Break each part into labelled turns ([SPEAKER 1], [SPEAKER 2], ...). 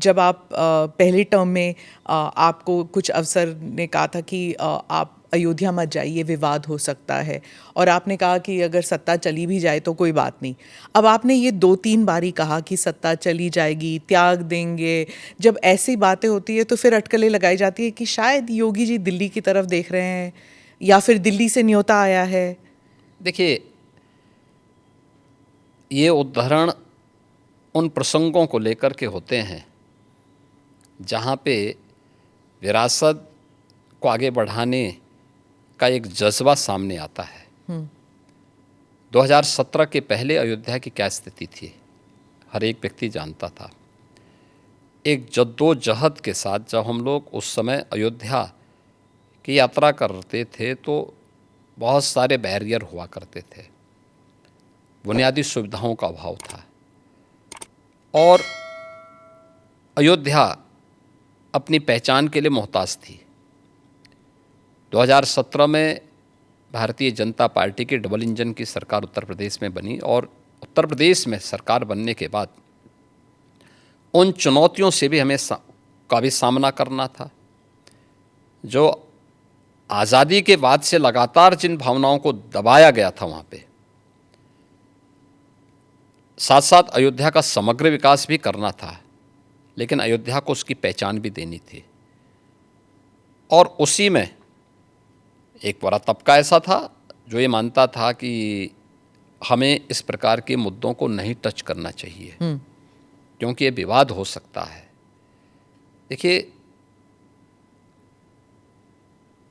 [SPEAKER 1] जब आप पहले टर्म में आपको कुछ अफसर ने कहा था कि आप अयोध्या मत जाइए, विवाद हो सकता है, और आपने कहा कि अगर सत्ता चली भी जाए तो कोई बात नहीं। अब आपने ये 2-3 बारी कहा कि सत्ता चली जाएगी, त्याग देंगे। जब ऐसी बातें होती है तो फिर अटकलें लगाई जाती है कि शायद योगी जी दिल्ली की तरफ देख रहे हैं या फिर दिल्ली से न्योता आया है।
[SPEAKER 2] देखिए, ये उदाहरण उन प्रसंगों को लेकर के होते हैं जहाँ पे विरासत को आगे बढ़ाने का एक जज्बा सामने आता है। 2017 के पहले अयोध्या की क्या स्थिति थी, हर एक व्यक्ति जानता था। एक जद्दोजहद के साथ जब हम लोग उस समय अयोध्या की यात्रा करते थे तो बहुत सारे बैरियर हुआ करते थे, बुनियादी सुविधाओं का अभाव था, और अयोध्या अपनी पहचान के लिए मोहताज थी। 2017 में भारतीय जनता पार्टी की डबल इंजन की सरकार उत्तर प्रदेश में बनी, और उत्तर प्रदेश में सरकार बनने के बाद उन चुनौतियों से भी हमें का भी सामना करना था। जो आज़ादी के बाद से लगातार जिन भावनाओं को दबाया गया था वहाँ पे, साथ साथ अयोध्या का समग्र विकास भी करना था, लेकिन अयोध्या को उसकी पहचान भी देनी थी। और उसी में एक बड़ा तबका ऐसा था जो ये मानता था कि हमें इस प्रकार के मुद्दों को नहीं टच करना चाहिए क्योंकि ये विवाद हो सकता है। देखिए,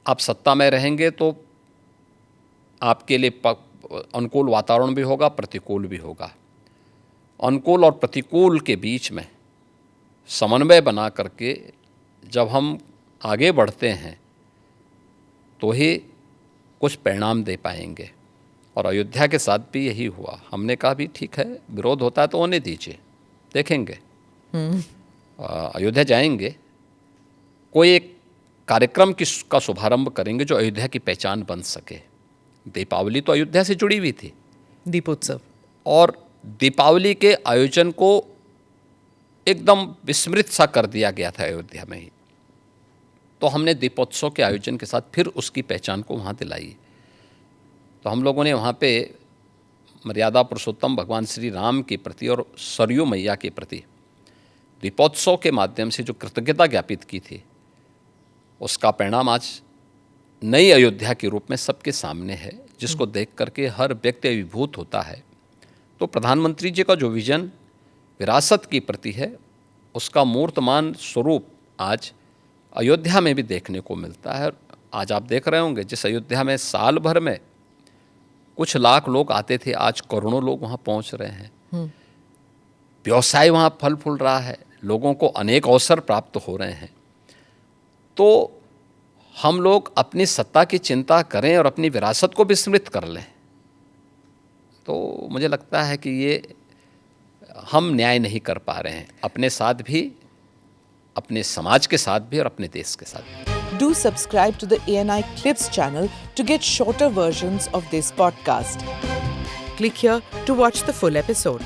[SPEAKER 2] आप सत्ता में रहेंगे तो आपके लिए अनुकूल वातावरण भी होगा, प्रतिकूल भी होगा। अनुकूल और प्रतिकूल के बीच में समन्वय बना करके जब हम आगे बढ़ते हैं तो ही कुछ परिणाम दे पाएंगे। और अयोध्या के साथ भी यही हुआ। हमने कहा भी ठीक है, विरोध होता है तो होने दीजिए, देखेंगे। अयोध्या जाएंगे, कोई एक कार्यक्रम का शुभारंभ करेंगे जो अयोध्या की पहचान बन सके। दीपावली तो अयोध्या से जुड़ी हुई थी,
[SPEAKER 1] दीपोत्सव,
[SPEAKER 2] और दीपावली के आयोजन को एकदम विस्मृत सा कर दिया गया था अयोध्या में ही। तो हमने दीपोत्सव के आयोजन के साथ फिर उसकी पहचान को वहाँ दिलाई। तो हम लोगों ने वहाँ पे मर्यादा पुरुषोत्तम भगवान श्री राम के प्रति और सरयू मैया के प्रति दीपोत्सव के माध्यम से जो कृतज्ञता ज्ञापित की थी, उसका परिणाम आज नई अयोध्या के रूप में सबके सामने है, जिसको देख करके हर व्यक्ति अभिभूत होता है। तो प्रधानमंत्री जी का जो विजन विरासत के प्रति है, उसका मूर्तमान स्वरूप आज अयोध्या में भी देखने को मिलता है। आज आप देख रहे होंगे, जिस अयोध्या में साल भर में कुछ लाख लोग आते थे, आज करोड़ों लोग वहाँ पहुँच रहे हैं। व्यवसाय वहाँ फल फूल रहा है, लोगों को अनेक अवसर प्राप्त हो रहे हैं। तो हम लोग अपनी सत्ता की चिंता करें और अपनी विरासत को विस्मृत कर लें, तो मुझे लगता है कि ये हम न्याय नहीं कर पा रहे हैं, अपने साथ भी, अपने समाज के साथ भी और अपने देश के साथ भी।
[SPEAKER 1] Do subscribe to the ANI Clips channel to get shorter versions of this podcast. Click here to watch the full episode.